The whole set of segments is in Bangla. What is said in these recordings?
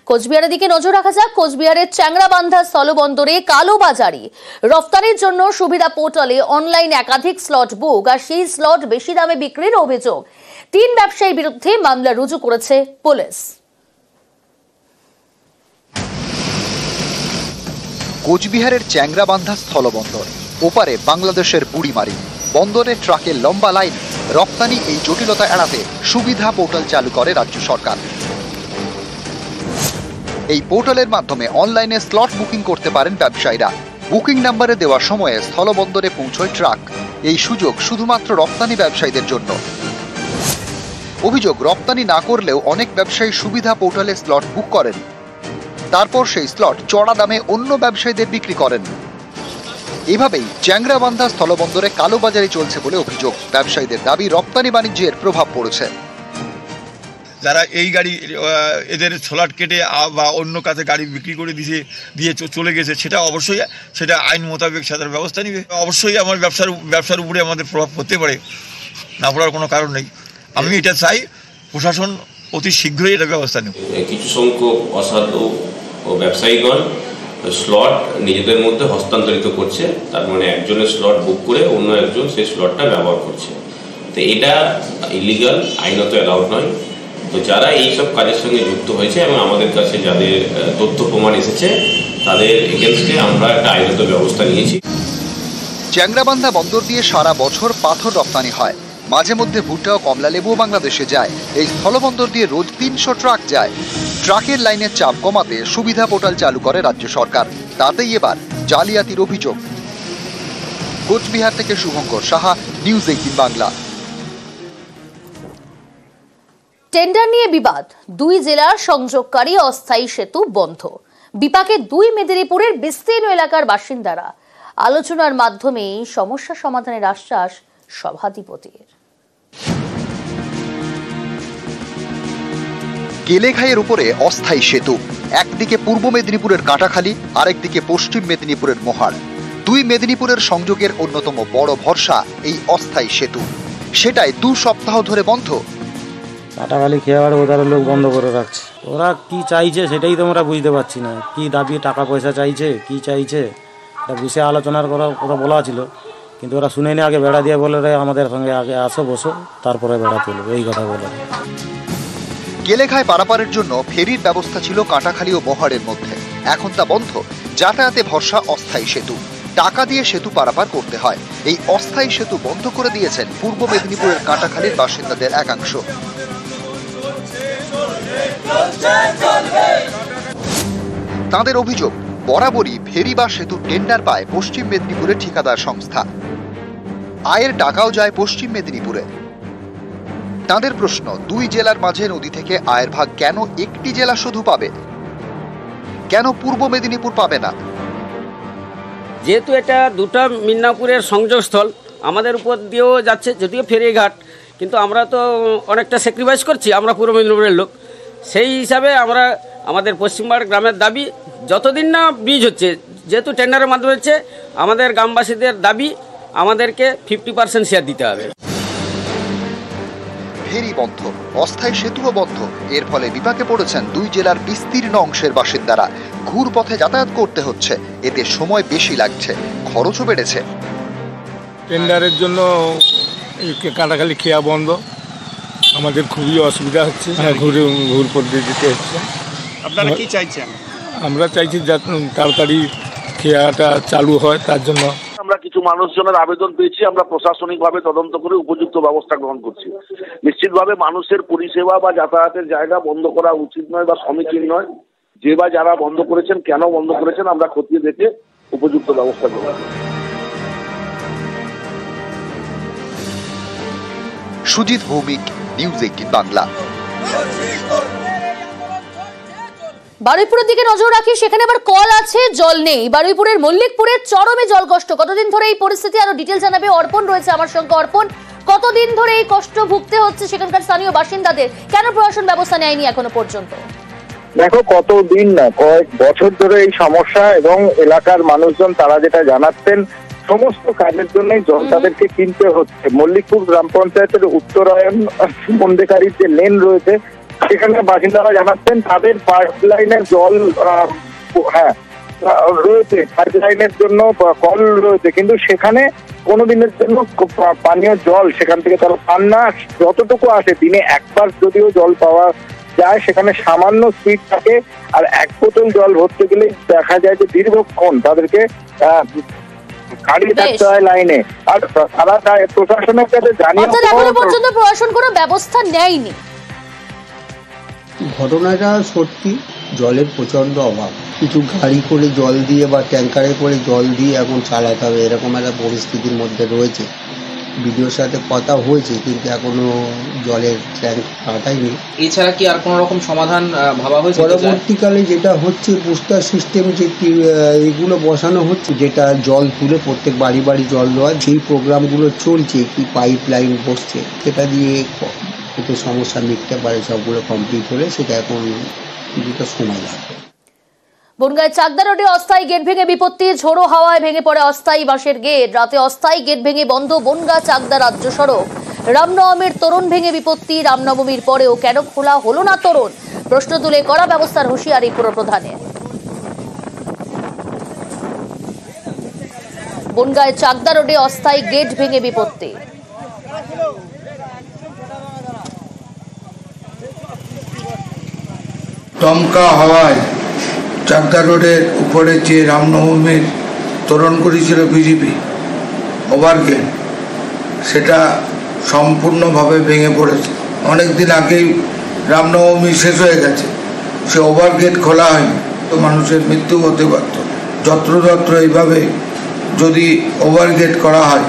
কোচবিহারের দিকে নজর রাখা যাক। কোচবিহারের চ্যাংরাবান্ধা স্থলবন্দরে কালোবাজারি রফতানির জন্য সুবিধা পোর্টালে অনলাইন একাধিক স্লট বুক আর সেই স্লট বেশি দামে বিক্রির অভিযোগ। 3 ব্যবসায়ীর বিরুদ্ধে মামলা রুজু করেছে পুলিশ। কোচবিহারের চ্যাংরাবান্ধা স্থলবন্দর, ওপারে বাংলাদেশের বুড়িমারি। বন্দরে ট্রাকের লম্বা লাইন। রপ্তানি এই জটিলতা এড়াতে সুবিধা পোর্টাল চালু করে রাজ্য সরকার। এই পোর্টালের মাধ্যমে অনলাইনে স্লট বুকিং করতে পারেন ব্যবসায়ীরা। বুকিং নাম্বারে দেওয়ার সময়ে স্থলবন্দরে পৌঁছয় ট্রাক। এই সুযোগ শুধুমাত্র রপ্তানি ব্যবসায়ীদের জন্য। অভিযোগ, রপ্তানি না করলেও অনেক ব্যবসায়ী সুবিধা পোর্টালে স্লট বুক করেন, তারপর সেই স্লট চড়া দামে অন্য ব্যবসায়ীদের বিক্রি করেন। এভাবেই চ্যাংরাবান্ধা স্থলবন্দরে কালোবাজারি চলছে বলে অভিযোগ। ব্যবসায়ীদের দাবি, রপ্তানি বাণিজ্যের প্রভাব পড়েছে। যারা এই গাড়ি এদের স্লট কেটে বা অন্য কাছে গাড়ি বিক্রি করে দিয়ে চলে গেছে, সেটা আইন মোতাবেক সেটার ব্যবস্থা নিবে। অবশ্যই আমার ব্যবসার উপরে আমাদের প্রভাব পড়তে পারে, না পড়ার কোনো কারণ নেই। আমি এটা চাই প্রশাসন অতি শীঘ্রই এটা ব্যবস্থা নেবে। কিছু সংখ্যক অসাধু ও ব্যবসায়ীগণ স্লট নিজেদের মধ্যে হস্তান্তরিত করছে, তার মানে একজনের স্লট বুক করে অন্য একজন সেই স্লটটা ব্যবহার করছে। তো এটা ইলিগাল, আইনত অ্যালাউড নয়। তো যারা এইসব কাজের সঙ্গে যুক্ত হয়েছে এবং আমাদের কাছে যাদের তথ্য প্রমাণ এসেছে, তাদের এগেনস্টে আমরা একটা আইনত ব্যবস্থা নিয়েছি। চ্যাংরাবান্ধা বন্দর দিয়ে সারা বছর পাথর রপ্তানি হয়। মাঝে মধ্যে ভুট্টা ও কমলা লেবুও বাংলাদেশে যায়। এই স্থলবন্দর দিয়ে রোজ 300 ট্রাক যায়। ট্রাকের লাইনের চাপ কমাতে সুবিধা পোর্টাল চালু করে রাজ্য সরকার। তাতেই এবার জালিয়াতির অভিযোগ। কোচবিহার থেকে শুভঙ্কর সাহা, নিউজ 18 বাংলা। টেন্ডার নিয়ে বিবাদ, 2 জেলার সংযোগকারী অস্থায়ী সেতু বন্ধ। বিপাকে 2 মেদিনীপুরের বিস্তীর্ণ এলাকার বাসিন্দারা। আলোচনার মাধ্যমে সমস্যা সমাধানের আশ্বাস সভাধিপতির। কেলেঘাইয়ের উপরে অস্থায়ী সেতু। একদিকে পূর্ব মেদিনীপুরের কাটাখালী, আরেকদিকে পশ্চিম মেদিনীপুরের মোহাড়। 2 মেদিনীপুরের সংযোগের অন্যতম বড় ভরসা এই অস্থায়ী সেতু। সেটাই 2 সপ্তাহ ধরে বন্ধ। কাটাখালী খেয়াবাড়ি ওদের লোক বন্ধ করে রাখছে। ওরা কি চাইছে সেটাই তো আমরা বুঝতে পারছি না। কি দাবি, টাকা পয়সা চাইছে, কি চাইছে, এটা বিষয়ে আলোচনার কথা বলা ছিল, কিন্তু ওরা শুনেনি। আগে বেড়া দিয়ে বলে রে আমাদের সঙ্গে আগে আসো, বসো, তারপরে বেড়া তুলবে, এই কথা বলে। কেলেঘাই পারাপারের জন্য ফেরির ব্যবস্থা ছিল কাটাখালী ও মোহাড়ের মধ্যে। এখন তা বন্ধ। যাতায়াতে ভরসা অস্থায়ী সেতু। টাকা দিয়ে সেতু পারাপার করতে হয়। এই অস্থায়ী সেতু বন্ধ করে দিয়েছেন পূর্ব মেদিনীপুরের কাটাখালীর বাসিন্দাদের একাংশ। তাদের অভিযোগ, বরাবরই ফেরি বা সেতু টেন্ডার পায় পশ্চিম মেদিনীপুরের ঠিকাদার সংস্থা। আয়ের টাকাও যায় পশ্চিম মেদিনীপুরে। তাদের প্রশ্ন, 2 জেলার মাঝে নদী থেকে আয়ের ভাগ কেন একটি জেলা শুধু পাবে, কেন পূর্ব মেদিনীপুর পাবে না? যেহেতু এটা 2টা মিদনাপুরের সংযোগস্থল, আমাদের উপর দিয়েও যাচ্ছে, যদিও ফেরিঘাট, কিন্তু আমরা তো অনেকটা স্যাক্রিফাইস করছি, আমরা পূর্ব মেদিনীপুরের লোক। সেই হিসাবে আমরা আমাদের পশ্চিমবঙ্গ গ্রামের দাবি, যতদিন না ব্রিজ হচ্ছে, যেহেতু টেন্ডারের মাধ্যমে হচ্ছে, আমাদের গ্রামবাসীদের দাবি আমাদেরকে 50% শেয়ার দিতে হবে। ফেরি বন্ধ, অস্থায়ী সেতুও বন্ধ। এর ফলে বিপাকে পড়েছেন 2 জেলার বিস্তীর্ণ অংশের বাসিন্দারা। ঘুর পথে যাতায়াত করতে হচ্ছে। এতে সময় বেশি লাগছে, খরচও বেড়েছে। টেন্ডারের জন্য কাটাখালী খেয়া বন্ধ, আমাদের খুবই অসুবিধা হচ্ছে। ঘুর পদ্ধতিতে হচ্ছে। আপনারা কি চাইছেন? আমরা চাইছি তাড়াতাড়ি খেয়াটা চালু হয়, তার জন্য। আমরা কিছু মানুষজনের আবেদন পেয়েছি, আমরা প্রশাসনিকভাবে তদন্ত করে উপযুক্ত ব্যবস্থা গ্রহণ করছি। নিশ্চিতভাবে মানুষের পরিষেবা বা যাতায়াতের জায়গা বন্ধ করা উচিত নয় বা সমীচীন নয়। যে বা যারা বন্ধ করেছেন, কেন বন্ধ করেছেন, আমরা খতিয়ে দেখে উপযুক্ত ব্যবস্থা গ্রহণ করব। সুজিত ভৌমিক, নিউজ 18 বাংলা। বারুইপুরের দিকে নজর রাখি, সেখানে আবার কল আছে, জল নেই। বারুইপুরের মল্লিকপুরের চরমে জলকষ্ট। কতদিন ধরে এই পরিস্থিতি, আরো ডিটেল জানাবে অর্পণ রয়েছে আমার সঙ্গে। অর্পণ, কতদিন ধরে এই কষ্ট ভুগতে হচ্ছে সেখানকার স্থানীয় বাসিন্দাদের? কেন প্রশাসন ব্যবস্থা নেয়নি এখনো পর্যন্ত? দেখো, কতদিন না, কয়েক বছর ধরে এই সমস্যা, এবং এলাকার মানুষজন তারা যেটা জানাচ্ছেন, সমস্ত কাজের জন্য জল তাদেরকে কিনতে হচ্ছে। মল্লিকপুর গ্রাম পঞ্চায়েতের উত্তরায়ণ মন্দেকারীর যে লেন রয়েছে, সেখানকার বাসিন্দারা জানাচ্ছেন তাদের পাইপ লাইনের জল রয়েছে, পাইপ লাইনের জন্য কল রয়েছে, কিন্তু সেখানে কোনোদিনের জন্য পানীয় জল সেখান থেকে তারা পান না। যতটুকু আসে দিনে একবার যদিও জল পাওয়া যায়, সেখানে সামান্য স্পিড থাকে, আর এক বোতল জল ভরতে গেলে দেখা যায় যে দীর্ঘক্ষণ তাদেরকে গাড়ি থাকতে হয় লাইনে। আর তারা প্রশাসনের কাছে জানিয়ে এখনো পর্যন্ত প্রশাসন কোনো ব্যবস্থা নেয়নি। ঘটনাটা সত্যি, জলের প্রচন্ড অভাব। কিছু গাড়ি করে জল দিয়ে বা ট্যাঙ্কারে করে জল দিয়ে এখন চালাতে হবে, এরকম একটা পরিস্থিতির মধ্যে রয়েছে। বিডিওর সাথে কথা হয়েছে, কিন্তু এখনো জলের ট্যাঙ্ক পাঠায়নি। এছাড়া কি আর কোনো রকম সমাধান ভাবা হয়েছে? পরবর্তীকালে যেটা হচ্ছে বুস্টার সিস্টেম, যে এগুলো বসানো হচ্ছে, যেটা জল তুলে প্রত্যেক বাড়ি বাড়ি জল দেওয়া, যেই প্রোগ্রামগুলো চলছে, কি পাইপ লাইন বসছে, সেটা দিয়ে একটু সমস্যা মিটতে পারে। সবগুলো কমপ্লিট হলে সেটা এখন কিছুটা সময় লাগবে। বনগাঁয় চাকদা রোডে অস্থায়ী গেট ভেঙে বিপত্তি, ঝোড়ো হাওয়ায় ভেঙে পড়ে অস্থায়ী বাঁশের গেট। রাতে অস্থায়ী গেট ভেঙে বন্ধ বনগাঁ চাকদা রাজ্য সড়ক। রামনবমীর তোরণ ভেঙে বিপত্তি, রামনবমীর পরেও কেন খোলা হলো না তোরণ? প্রশ্ন তুলে কড়া ব্যবস্থার হুঁশিয়ারি পুরপ্রধানের। বনগাঁয় চাকদা রোডে অস্থায়ী গেট ভেঙে বিপত্তি। দমকা হাওয়ায় চাকদা রোডের উপরে যে রামনবমীর তোরণ করেছিল বিজেপি ওভারগেট, সেটা সম্পূর্ণভাবে ভেঙে পড়েছে। অনেকদিন আগেই রামনবমী শেষ হয়ে গেছে, সে ওভারগেট খোলা হয়নি, তো মানুষের মৃত্যু হতে পারত। যত্রতত্র এইভাবে যদি ওভারগেট করা হয়,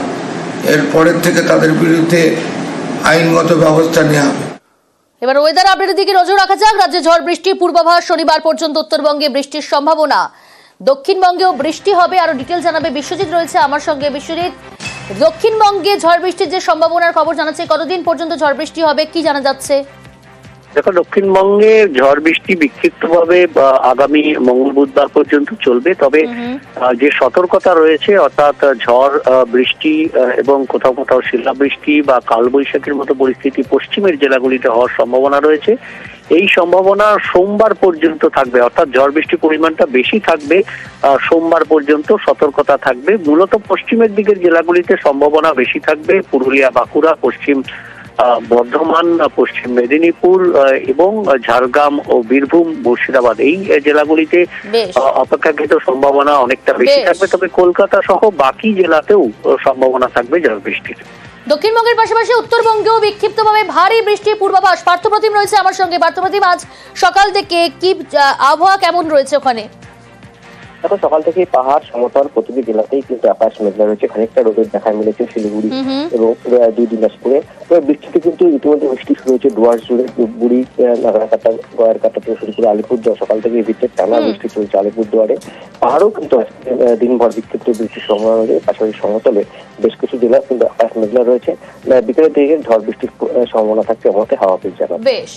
এর পরের থেকে তাদের বিরুদ্ধে আইনগত ব্যবস্থা নেওয়া হবে। এবার ওয়েদার আপডেটের দিকে নজর রাখা যাক। রাজ্যে ঝড় বৃষ্টি পূর্বাভাস, শনিবার পর্যন্ত উত্তরবঙ্গে বৃষ্টির সম্ভাবনা, দক্ষিণবঙ্গেও বৃষ্টি হবে। আরো ডিটেল জানাবে বিশ্বজিৎ রয়েছে আমার সঙ্গে। বিশ্বজিৎ, দক্ষিণবঙ্গে ঝড় বৃষ্টির যে সম্ভাবনার খবর জানাচ্ছে, কতদিন পর্যন্ত ঝড় বৃষ্টি হবে, কি জানা যাচ্ছে? দেখো, দক্ষিণবঙ্গে ঝড় বৃষ্টি বিক্ষিপ্তভাবে আগামী মঙ্গল বুধবার পর্যন্ত চলবে। তবে যে সতর্কতা রয়েছে, অর্থাৎ ঝড় বৃষ্টি এবং কোথাও কোথাও শিলাবৃষ্টি বা কালবৈশাখীর মতো পরিস্থিতি পশ্চিমের জেলাগুলিতে হওয়ার সম্ভাবনা রয়েছে। এই সম্ভাবনা সোমবার পর্যন্ত থাকবে, অর্থাৎ ঝড় বৃষ্টির পরিমাণটা বেশি থাকবে। সোমবার পর্যন্ত সতর্কতা থাকবে। মূলত পশ্চিমের দিকের জেলাগুলিতে সম্ভাবনা বেশি থাকবে। পুরুলিয়া, বাঁকুড়া, পশ্চিম বর্ধমান, পশ্চিম মেদিনীপুর এবং ঝাড়গ্রাম ও বীরভূম, মুর্শিদাবাদ, এই জেলাগুলিতে অপেক্ষাকৃত সম্ভাবনা অনেকটা বেশি থাকবে। তবে কলকাতা সহ বাকি জেলাতেও সম্ভাবনা থাকবে ঝড় বৃষ্টির। দক্ষিণবঙ্গের পাশাপাশি উত্তরবঙ্গেও বিক্ষিপ্তভাবে ভারী বৃষ্টির পূর্বাভাস। পার্থপ্রতিম রয়েছে আমার সঙ্গে। পার্থপ্রতিম, আজ সকাল থেকে কি আবহাওয়া কেমন রয়েছে ওখানে? দেখো, সকাল থেকে পাহাড় সমতল প্রতিটি জেলাতেই কিন্তু আকাশ মেঘলা রয়েছে। খানিকটা রোদের দেখা মিলেছে শিলিগুড়ি এবং দুই দিনাজপুরে। তবে বৃষ্টিতে কিন্তু ইতিমধ্যে বৃষ্টি শুরু হয়েছে ডুয়ার্স জুড়ে, বুড়ি, নাগরাকাটা, গয়েরকাটা থেকে শুরু করে আলিপুরদুয়ার। সকাল থেকে ভিতরে টানা বৃষ্টি চলছে আলিপুরদুয়ারে। পাহাড়ও কিন্তু দিনভর বিক্ষিপ্ত বৃষ্টির সম্ভাবনা রয়েছে। পাশাপাশি সমতলে বেশ কিছু জেলা কিন্তু আকাশ মেঘলা রয়েছে। বিকেলের দিকে ঝড় বৃষ্টির সম্ভাবনা থাকছে আমাদের হাওয়া বীজ জানাবে। বেশ।